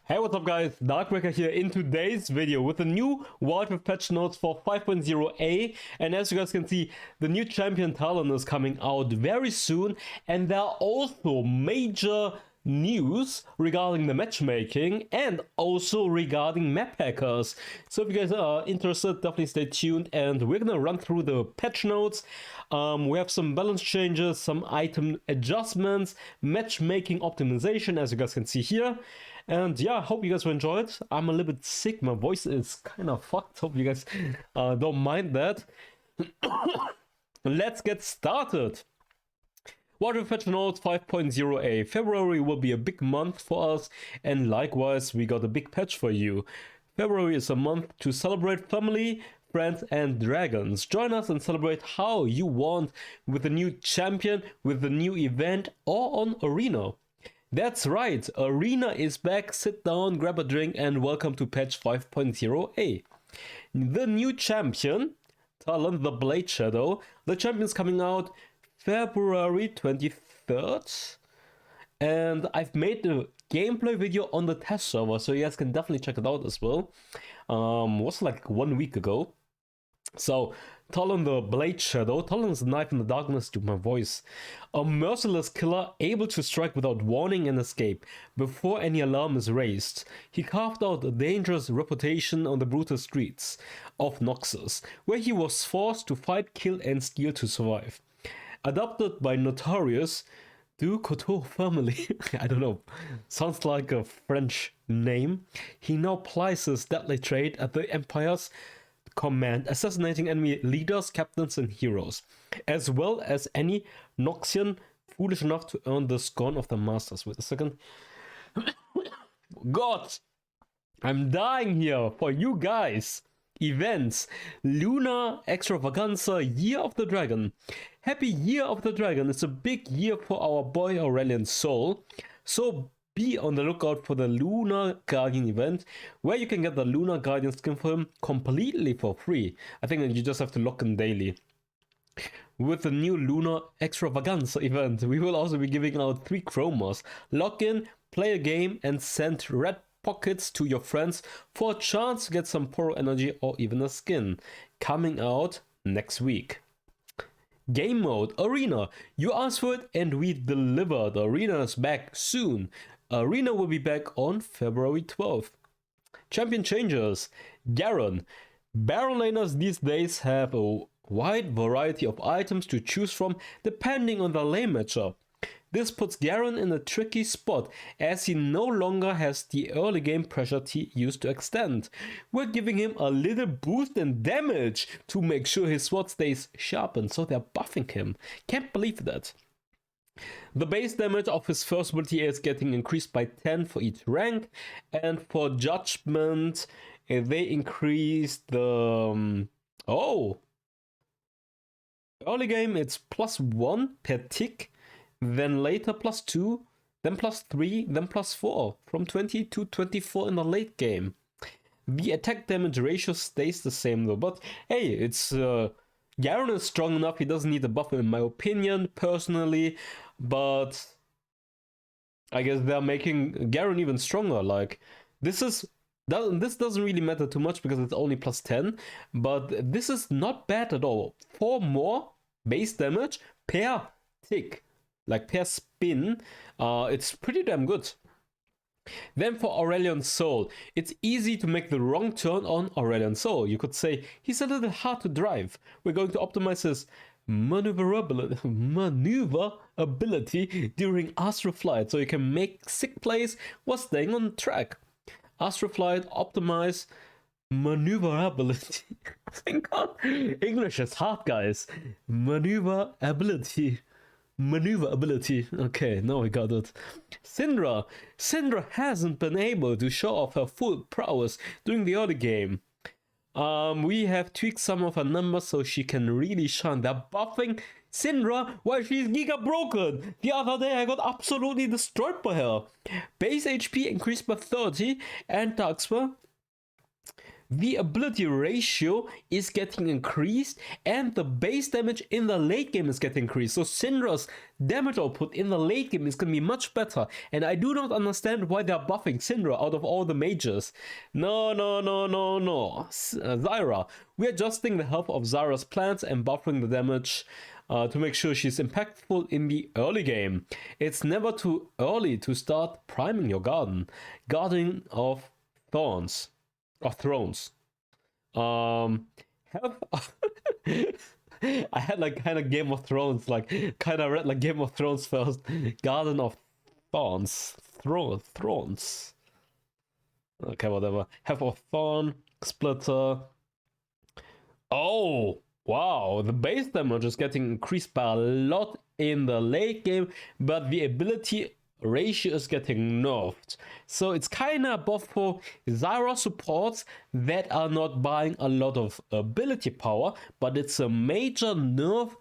Hey, what's up guys, Darkbreaker here in today's video with the new wildrift patch notes for 5.0a, and as you guys can see, the new champion Talon is coming out very soon, and there are also major news regarding the matchmaking and also regarding map hackers. So if you guys are interested, definitely stay tuned, and we're gonna run through the patch notes. We have some balance changes, some item adjustments, matchmaking optimization, as you guys can see here. And yeah, hope you guys will enjoy it. I'm a little bit sick, my voice is kind of fucked. Hope you guys don't mind that. Let's get started. Wildrift patch notes 5.0a. February will be a big month for us, and likewise we got a big patch for you. February is a month to celebrate family, friends and dragons. Join us and celebrate how you want with the new champion, with the new event, or on Arena. That's right, Arena is back. Sit down, grab a drink, and welcome to patch 5.0a. The new champion, Talon the Blade Shadow. The champion's coming out February 23rd, and I've made a gameplay video on the test server, so you guys can definitely check it out as well. Was like 1 week ago. So Talon the Blade Shadow. Talon's knife in the darkness to my voice. A merciless killer able to strike without warning and escape before any alarm is raised. He carved out a dangerous reputation on the brutal streets of Noxus, where he was forced to fight, kill and steal to survive. Adopted by notorious Du Couture family, I don't know, sounds like a French name, he now plies his deadly trade at the Empire's command, assassinating enemy leaders, captains and heroes, as well as any Noxian foolish enough to earn the scorn of the masters. Wait a second. God, I'm dying here for you guys. Events: Lunar Extravaganza, Year of the Dragon. Happy Year of the Dragon. It's a big year for our boy Aurelion Sol, so be on the lookout for the Lunar Guardian event, where you can get the Lunar Guardian skin for him completely for free. I think that you just have to log in daily. With the new Lunar Extravaganza event, we will also be giving out 3 chromas. Log in, play a game and send red pockets to your friends for a chance to get some Poro energy or even a skin. Coming out next week. Game mode Arena. You asked for it and we delivered. Arena is back soon. Arena will be back on February 12th. Champion changes. Garen. Baron laners these days have a wide variety of items to choose from depending on their lane matchup. This puts Garen in a tricky spot, as he no longer has the early game pressure he used to extend. We're giving him a little boost in damage to make sure his sword stays sharpened, so they're buffing him. Can't believe that. The base damage of his first ability is getting increased by 10 for each rank, and for Judgment they increased the... early game it's +1 per tick, then later +2, then +3, then +4, from 20 to 24 in the late game. The attack damage ratio stays the same though, but hey, it's Garen is strong enough, he doesn't need a buff in my opinion, personally, but I guess they're making Garen even stronger. Like, this doesn't really matter too much because it's only +10, but this is not bad at all. 4 more base damage per tick, like per spin, it's pretty damn good. Then for Aurelion Sol, it's easy to make the wrong turn on Aurelion Sol. You could say he's a little hard to drive. We're going to optimize his maneuverability during Astral Flight, so you can make sick plays while staying on track. Astral Flight, optimize maneuverability. Thank God, English is hard, guys. Maneuverability. Okay, now we got it. Syndra hasn't been able to show off her full prowess during the early game. We have tweaked some of her numbers so she can really shine. They're buffing Syndra while she's giga broken. The other day I got absolutely destroyed by her. Base HP increased by 30 and dark spell the ability ratio is getting increased and the base damage in the late game is getting increased. So Syndra's damage output in the late game is going to be much better. And I do not understand why they're buffing Syndra out of all the mages. No. Zyra. We're adjusting the health of Zyra's plants and buffering the damage to make sure she's impactful in the early game. It's never too early to start priming your garden. Garden of Thorns. Or Thrones. I had like kind of Game of Thrones, like kind of read like Game of Thrones first. Garden of Thorns. Thrones. Okay, whatever. Have of Thorn, Splitter. Oh, wow. The base damage is getting increased by a lot in the late game, but the ability ratio is getting nerfed. So it's kind of buff for Zyra supports that are not buying a lot of ability power, but it's a major nerf.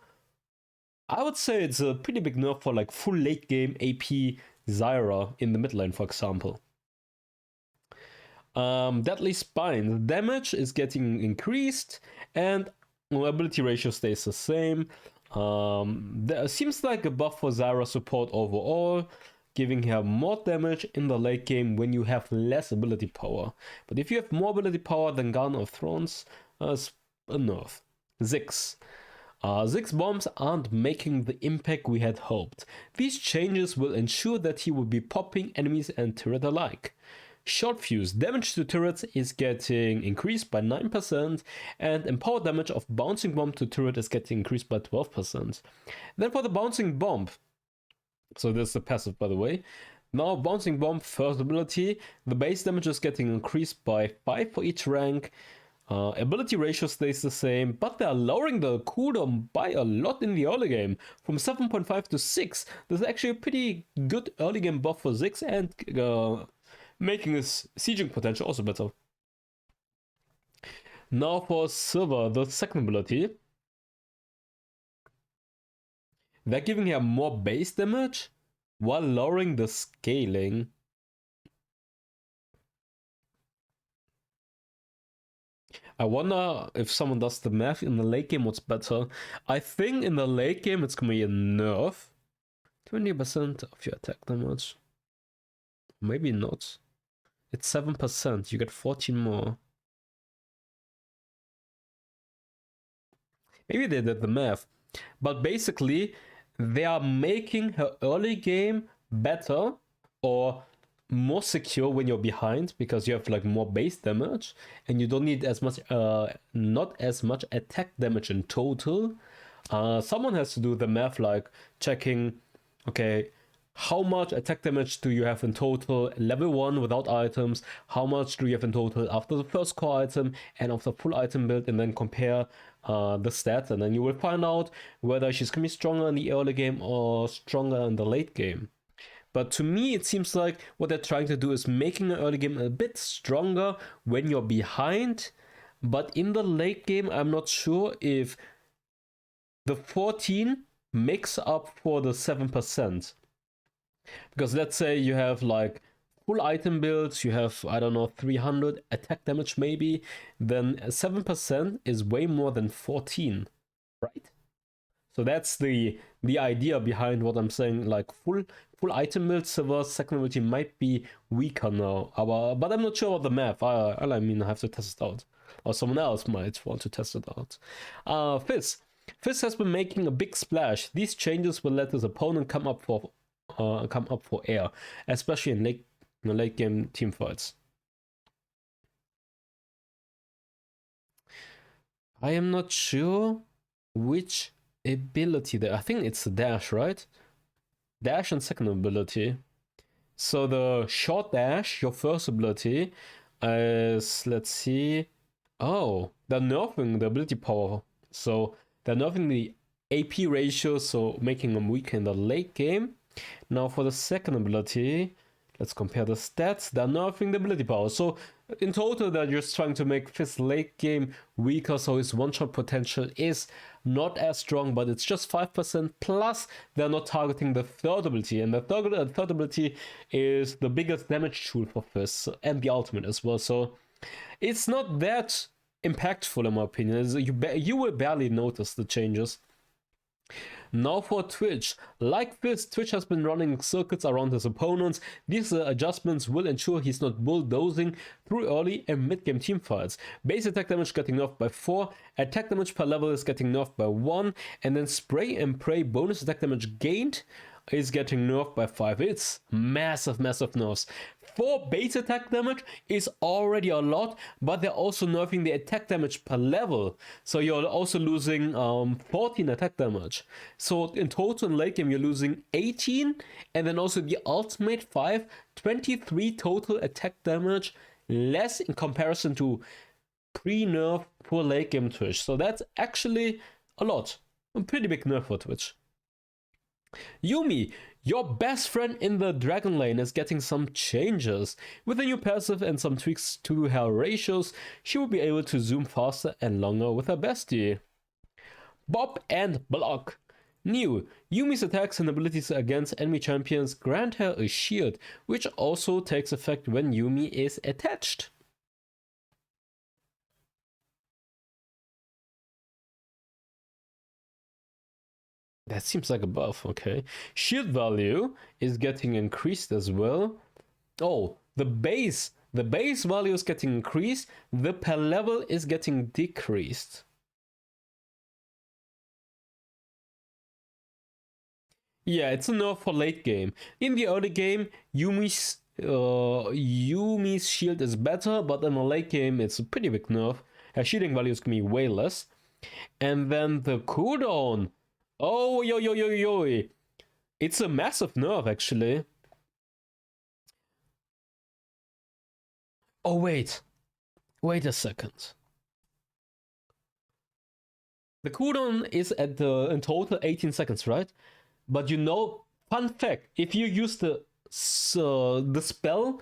I would say it's a pretty big nerf for like full late game AP Zyra in the mid lane, for example. Deadly Spine. Damage is getting increased and ability ratio stays the same. There seems like a buff for Zyra support overall, giving her more damage in the late game when you have less ability power. But if you have more ability power than Garden of Thrones, it's a nerf. Ziggs. Ziggs bombs aren't making the impact we had hoped. These changes will ensure that he will be popping enemies and turret alike. Short fuse. Damage to turrets is getting increased by 9%, and empowered damage of bouncing bomb to turret is getting increased by 12%. Then for the bouncing bomb, so this is the passive, by the way. Now bouncing bomb first ability, the base damage is getting increased by 5 for each rank. Ability ratio stays the same, but they are lowering the cooldown by a lot in the early game, from 7.5 to 6. This is actually a pretty good early game buff for Ziggs and making his sieging potential also better. Now for Silver, the second ability. They're giving her more base damage while lowering the scaling. I wonder if someone does the math in the late game what's better. I think in the late game it's gonna be a nerf. 20% of your attack damage. Maybe not. It's 7%. You get 14 more. Maybe they did the math. But basically, they are making her early game better or more secure when you're behind, because you have like more base damage and you don't need as much not as much attack damage in total. Someone has to do the math, like checking, okay, how much attack damage do you have in total level 1 without items, how much do you have in total after the first core item and after full item build, and then compare the stats, and then you will find out whether she's gonna be stronger in the early game or stronger in the late game. But to me, it seems like what they're trying to do is making the early game a bit stronger when you're behind. But in the late game, I'm not sure if the 14 makes up for the 7%. Because let's say you have like full item builds, you have, I don't know, 300 attack damage maybe, then 7% is way more than 14, right? So that's the idea behind what I'm saying, like full item build Silver's second ability might be weaker now, but I'm not sure about the math. I mean, I have to test it out, or someone else might want to test it out. Fizz has been making a big splash. These changes will let his opponent come up for air, especially in late game team fights. I am not sure which ability there. I think it's the dash, right? Dash and second ability. So the short dash, your first ability, is, let's see. Oh, they're nerfing the ability power. So they're nerfing the AP ratio, so making them weaker in the late game. Now for the second ability, let's compare the stats. They're nerfing the ability power. So in total, they're just trying to make Fizz late game weaker, so his one-shot potential is not as strong, but it's just 5%. Plus, they're not targeting the third ability, and the third ability is the biggest damage tool for Fizz, and the ultimate as well. So It's not that impactful in my opinion. You will barely notice the changes. Now for Twitch. Like this, Twitch has been running circuits around his opponents. These adjustments will ensure he's not bulldozing through early and mid-game teamfights. Base attack damage getting nerfed by 4, attack damage per level is getting nerfed by 1, and then spray and pray bonus attack damage gained is getting nerfed by 5. It's massive nerfs. 4 base attack damage is already a lot, but they're also nerfing the attack damage per level. So you're also losing 14 attack damage. So in total in late game you're losing 18, and then also the ultimate 5, 23 total attack damage less in comparison to pre-nerf for late game Twitch. So that's actually a lot. A pretty big nerf for Twitch. Yuumi, your best friend in the Dragon Lane, is getting some changes. With a new passive and some tweaks to her ratios, she will be able to zoom faster and longer with her bestie. Bob and Block. New, Yuumi's attacks and abilities against enemy champions grant her a shield, which also takes effect when Yuumi is attached. That seems like a buff, okay. Shield value is getting increased as well. Oh, the base value is getting increased. The per level is getting decreased. Yeah, it's a nerf for late game. In the early game, Yuumi's shield is better, but in the late game, it's a pretty big nerf. Her shielding value is gonna be way less. And then the cooldown. Oh, yo. It's a massive nerf, actually. Oh, wait. Wait a second. The cooldown is at in total 18 seconds, right? But you know, fun fact, if you use the spell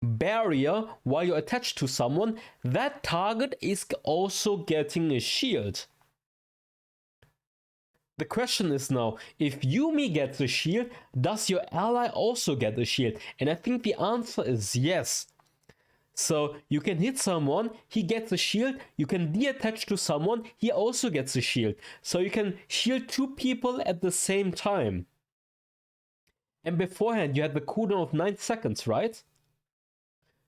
barrier while you're attached to someone, that target is also getting a shield. The question is now, if Yuumi gets a shield, does your ally also get a shield? And I think the answer is yes. So you can hit someone, he gets a shield, you can de-attach to someone, he also gets a shield. So you can shield 2 people at the same time. And beforehand you had the cooldown of 9 seconds, right?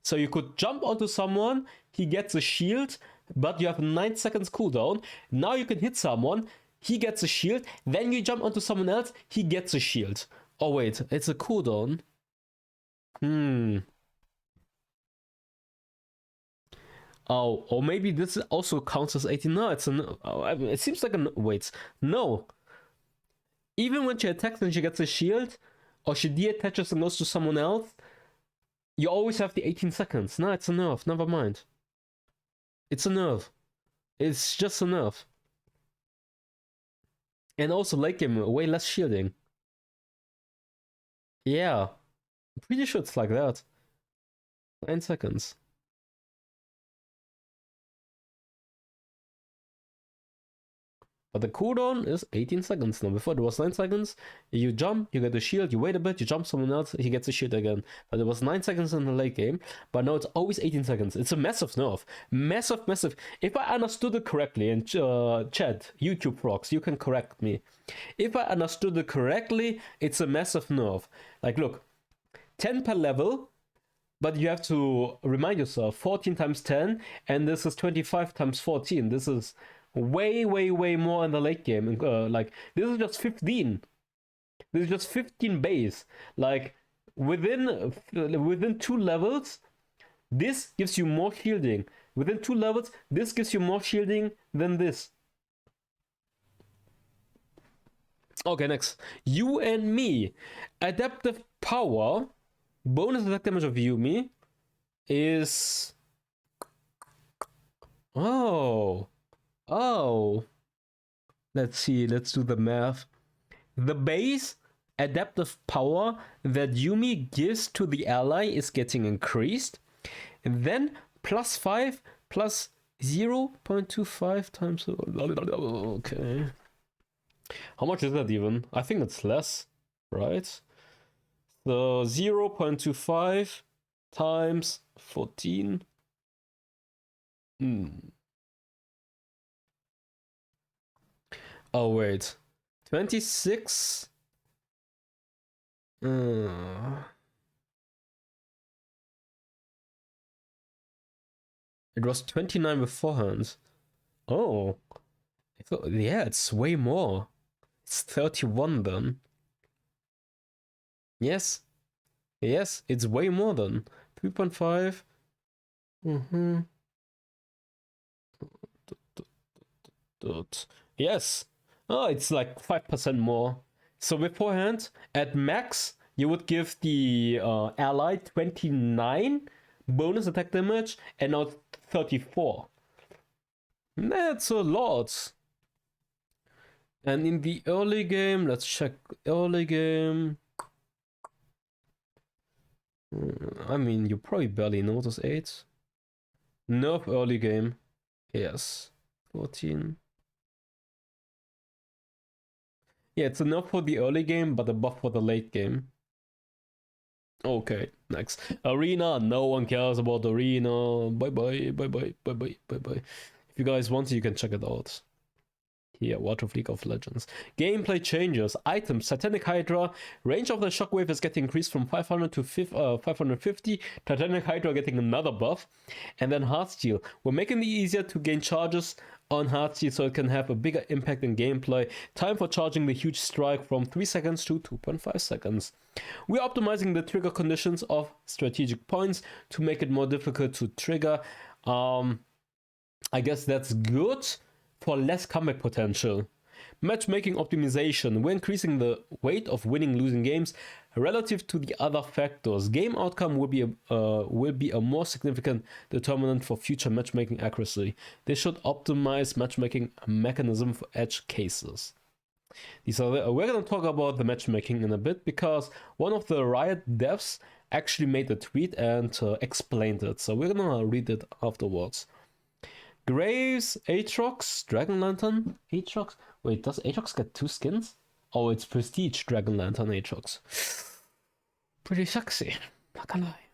So you could jump onto someone, he gets a shield, but you have a 9 seconds cooldown. Now you can hit someone, he gets a shield, then you jump onto someone else, he gets a shield. Oh wait, it's a cooldown. Oh, or maybe this also counts as 18. No, it's it seems like a wait. No. Even when she attacks and she gets a shield, or she de-attaches and goes to someone else, you always have the 18 seconds. No, it's a nerf. Never mind. It's a nerf. It's just a nerf. And also late game, way less shielding. Yeah. I'm pretty sure it's like that. 9 seconds. But the cooldown is 18 seconds now. Before it was 9 seconds. You jump, you get a shield, you wait a bit, you jump someone else, he gets a shield again. But it was 9 seconds in the late game. But now it's always 18 seconds. It's a massive nerf. Massive. If I understood it correctly, and chat, YouTube frogs, you can correct me. If I understood it correctly, it's a massive nerf. Like, look, 10 per level, but you have to remind yourself, 14 times 10, and this is 25 times 14. This is way more in the late game. Like, this is just 15. This is just 15 base. Like, within 2 levels, this gives you more shielding. Within 2 levels, this gives you more shielding than this. Okay, next. You and me. Adaptive power. Bonus attack damage of Yuumi is... Oh. Let's see, let's do the math. The base adaptive power that Yuumi gives to the ally is getting increased. And then +5 plus 0.25 times... Okay. How much is that even? I think it's less, right? So 0.25 times 14. Oh wait, 26. It was 29 beforehand. Oh, yeah, it's way more. It's 31 then. Yes, it's way more than 3.5. Yes. Oh, it's like 5% more. So beforehand, at max, you would give the ally 29 bonus attack damage, and now 34. That's a lot. And in the early game, let's check early game. I mean, you probably barely notice 8. Nerf early game. Yes. 14. Yeah, it's a nerf for the early game, but a buff for the late game. Okay, next. Arena. No one cares about Arena. Bye bye, bye bye, bye bye, bye bye. If you guys want to, you can check it out. Here, Wildrift League of Legends. Gameplay changes. Items. Titanic Hydra. Range of the shockwave is getting increased from 500 to 550. Titanic Hydra getting another buff. And then Heartsteel. We're making it easier to gain charges on Heartsteel so it can have a bigger impact in gameplay. Time for charging the huge strike from 3 seconds to 2.5 seconds. We're optimizing the trigger conditions of strategic points to make it more difficult to trigger. I guess that's good for less comeback potential. Matchmaking optimization. We're increasing the weight of winning losing games relative to the other factors. Game outcome will be a more significant determinant for future matchmaking accuracy. This should optimize matchmaking mechanism for edge cases. We're going to talk about the matchmaking in a bit, because one of the Riot devs actually made a tweet and explained it. So we're going to read it afterwards. Graves, Aatrox, Dragon Lantern, Aatrox. Wait, does Aatrox get 2 skins? Oh, it's Prestige Dragon Lantern Aatrox. Pretty sexy, not gonna lie.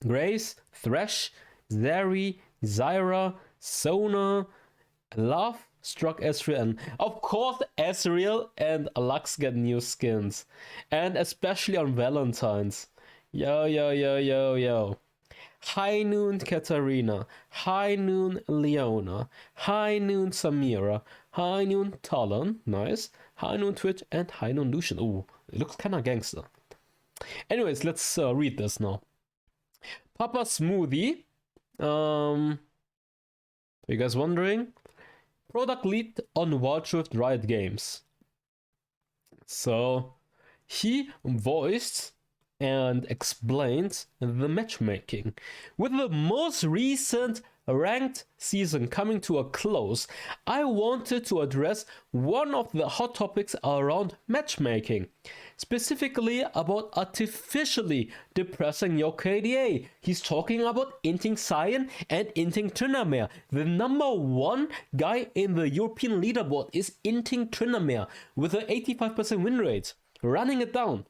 Graves, Thresh, Zeri, Zyra, Sona, Love, Struck Ezreal, and of course Ezreal and Lux get new skins. And especially on Valentine's. Yo. High Noon Katarina, High Noon Leona, High Noon Samira, High Noon Talon, nice, High Noon Twitch, and High Noon Lucian. Ooh, it looks kinda gangster. Anyways, let's read this now. Papa Smoothie, are you guys wondering? Product lead on Wildrift Riot Games. So, he voiced and explained the matchmaking. With the most recent ranked season coming to a close, I wanted to address one of the hot topics around matchmaking, specifically about artificially depressing your KDA. He's talking about inting Cyan and inting Tryndamere. The number 1 guy in the European leaderboard is inting Tryndamere with an 85% win rate, running it down.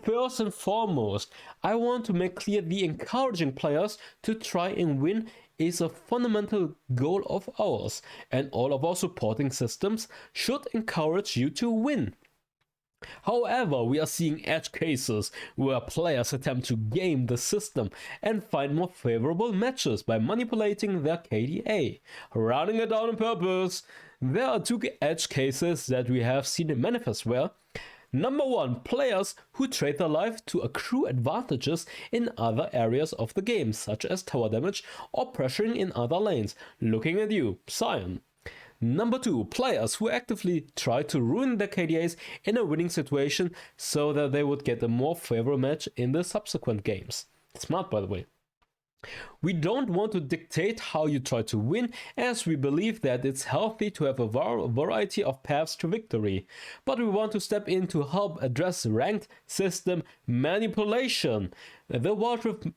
First and foremost, I want to make clear the encouraging players to try and win is a fundamental goal of ours, and all of our supporting systems should encourage you to win. However, we are seeing edge cases where players attempt to game the system and find more favorable matches by manipulating their KDA, running it down on purpose. There are 2 edge cases that we have seen in manifest where Number 1, players who trade their life to accrue advantages in other areas of the game, such as tower damage or pressuring in other lanes. Looking at you, Cyan. Number 2, players who actively try to ruin their KDAs in a winning situation so that they would get a more favorable match in the subsequent games. Smart, by the way. We don't want to dictate how you try to win, as we believe that it's healthy to have a variety of paths to victory, but we want to step in to help address ranked system manipulation. The Wildrift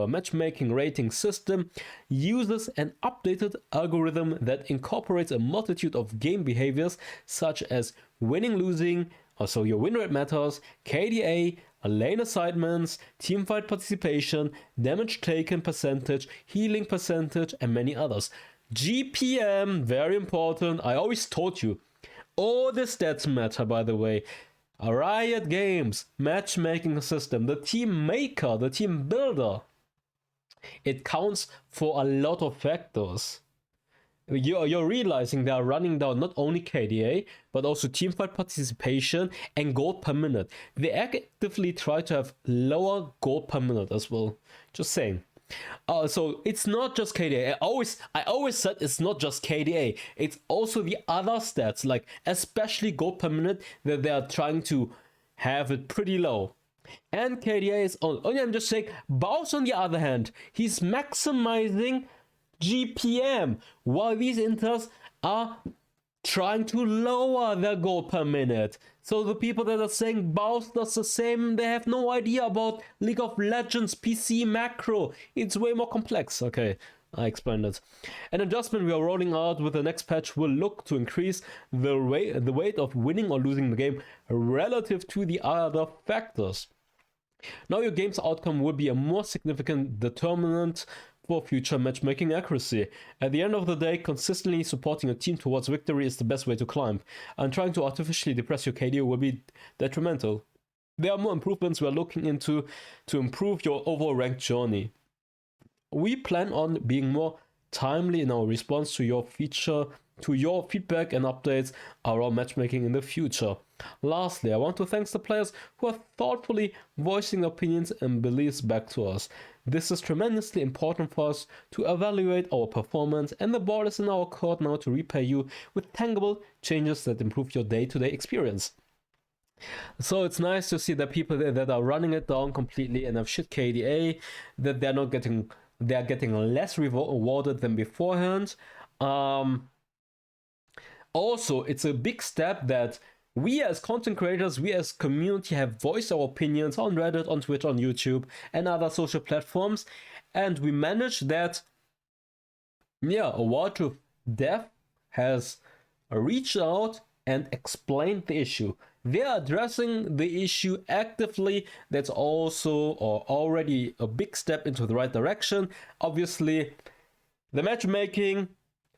matchmaking rating system uses an updated algorithm that incorporates a multitude of game behaviors such as winning, losing, also your win rate matters, KDA, lane assignments, teamfight participation, damage taken percentage, healing percentage, and many others. GPM, very important. I always told you, all the stats matter, by the way. A Riot Games matchmaking system, the team maker, the team builder, it counts for a lot of factors. You're realizing they are running down not only KDA, but also teamfight participation and gold per minute. They actively try to have lower gold per minute as well. Just saying. So it's not just KDA. I always said it's not just KDA. It's also the other stats, like especially gold per minute, that they are trying to have it pretty low. And KDA is only, I'm just saying, Baus on the other hand, he's maximizing GPM, while these inters are trying to lower their gold per minute. So the people that are saying Baus does the same, they have no idea about League of Legends PC macro. It's way more complex. Okay, I explained it. An adjustment we are rolling out with the next patch will look to increase the weight of winning or losing the game relative to the other factors. Now your game's outcome will be a more significant determinant for future matchmaking accuracy. At the end of the day, consistently supporting a team towards victory is the best way to climb, and trying to artificially depress your KD will be detrimental. There are more improvements we are looking into to improve your overall rank journey. We plan on being more timely in our response to your feedback and updates around matchmaking in the future. Lastly, I want to thank the players who are thoughtfully voicing opinions and beliefs back to us. This is tremendously important for us to evaluate our performance, and the ball is in our court now to repay you with tangible changes that improve your day-to-day experience. So it's nice to see that people that are running it down completely and have shit KDA, that they're getting less rewarded than beforehand. Also, it's a big step that we as content creators, we as community have voiced our opinions on Reddit, on Twitter, on YouTube, and other social platforms, and we managed that, a wildrift dev has reached out and explained the issue. They are addressing the issue actively. That's also already a big step into the right direction. Obviously, the matchmaking,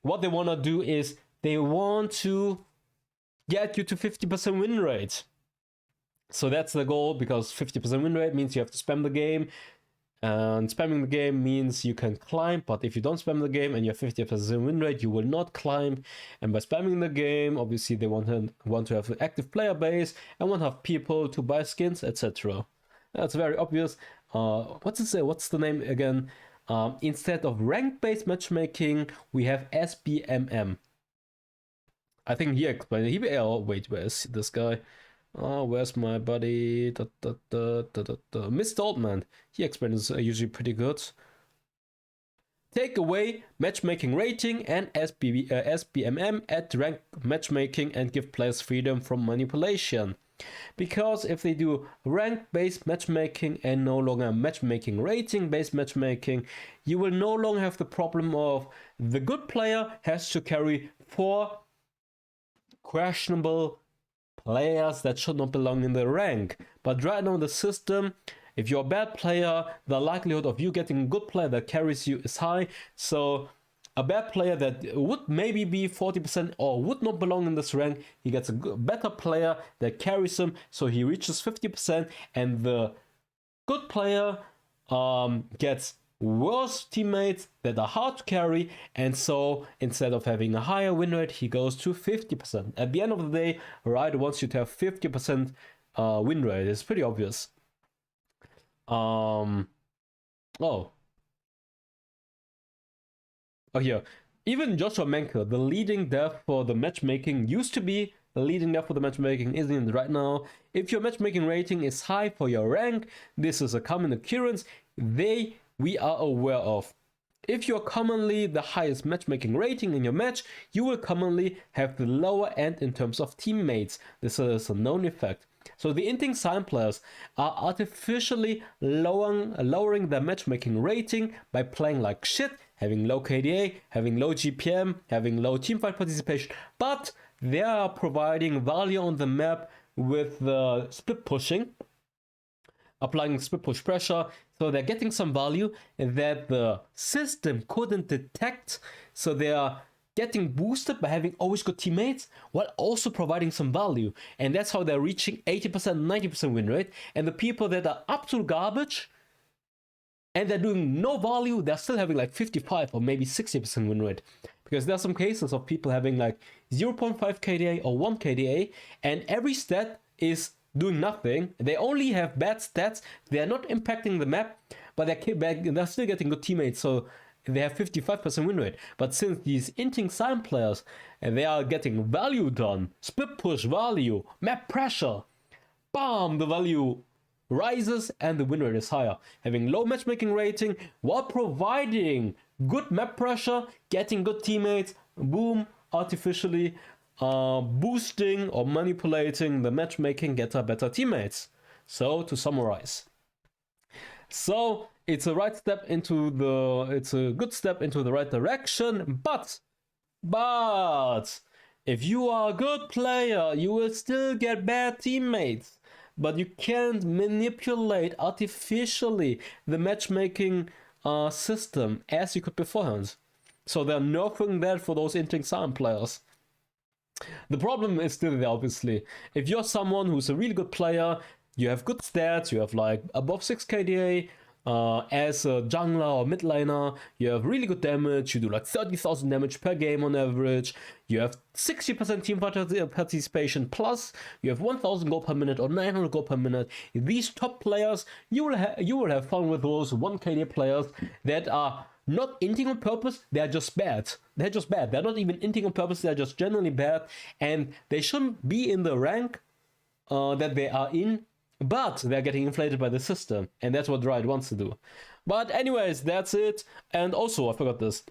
what they want to do is they want to get you to 50% win rate. So that's the goal, because 50% win rate means you have to spam the game, and spamming the game means you can climb, but if you don't spam the game and you have 50% win rate, you will not climb. And by spamming the game, obviously they want to have an active player base and want to have people to buy skins, etc. That's very obvious. What's the name again? Instead of rank-based matchmaking, we have SBMM. I think he explained it. Wait, where's this guy? Where's my buddy? Mr. Oldman. He explained it's usually pretty good. Take away matchmaking rating and SBMM, add rank matchmaking, and give players freedom from manipulation. Because if they do rank-based matchmaking and no longer matchmaking rating-based matchmaking, you will no longer have the problem of the good player has to carry 4 questionable players that should not belong in the rank. But right now in the system, if you're a bad player, the likelihood of you getting a good player that carries you is high. So a bad player that would maybe be 40% or would not belong in this rank, he gets a better player that carries him, so he reaches 50%, and the good player gets worse teammates that are hard to carry, and so instead of having a higher win rate, he goes to 50%. At the end of the day, Riot wants you to have 50% win rate. It's pretty obvious. Here. Even Joshua Menke, the leading dev for the matchmaking, used to be the leading dev for the matchmaking, isn't it right now? If your matchmaking rating is high for your rank, this is a common occurrence we are aware of. If you're commonly the highest matchmaking rating in your match, you will commonly have the lower end in terms of teammates. This is a known effect. So the inting sign players are artificially lowering their matchmaking rating by playing like shit, having low KDA, having low GPM, having low teamfight participation, but they are providing value on the map with the split pushing. applying split push pressure. So they're getting some value that the system couldn't detect. So they are getting boosted by having always good teammates while also providing some value. And that's how they're reaching 80%, 90% win rate. And the people that are absolute garbage and they're doing no value, they're still having like 55 or maybe 60% win rate. Because there are some cases of people having like 0.5 KDA or 1 KDA, and every stat is doing nothing. They only have bad stats. They are not impacting the map, but they're still getting good teammates. So they have 55% win rate. But since these inting silent players, they are getting value done, split push value, map pressure, bam, the value rises and the win rate is higher. Having low matchmaking rating while providing good map pressure, getting good teammates, boom, artificially boosting or manipulating the matchmaking, get better teammates. So to summarize, so it's a good step into the right direction, but if you are a good player, you will still get bad teammates. But you can't manipulate artificially the matchmaking system as you could beforehand. So they're nerfing that for those inting silent players. The problem is still there, obviously. If you're someone who's a really good player, you have good stats, you have like above 6 KDA, as a jungler or mid laner, you have really good damage, you do like 30,000 damage per game on average, you have 60% team participation, plus you have 1,000 gold per minute or 900 gold per minute. These top players, you will have fun with those 1 KD players that are not inting on purpose, they're just bad. They're just bad. They're not even inting on purpose, they're just generally bad, and they shouldn't be in the rank that they are in. But they're getting inflated by the system, and that's what Riot wants to do. But anyways, that's it. And also, I forgot this.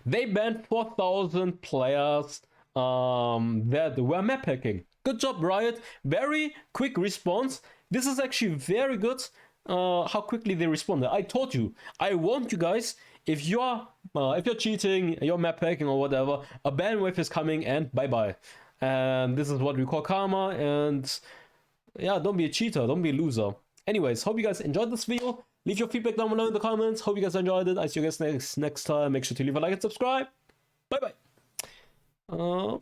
They banned 4,000 players that were map hacking. Good job, Riot. Very quick response. This is actually very good, how quickly they responded. I told you. I warned you guys. If you're cheating, you're map hacking or whatever, a ban wave is coming, and bye-bye. And this is what we call karma, and yeah, don't be a cheater, don't be a loser. Anyways, hope you guys enjoyed this video. Leave your feedback down below in the comments. Hope you guys enjoyed it. I see you guys next time. Make sure to leave a like and subscribe. Bye bye.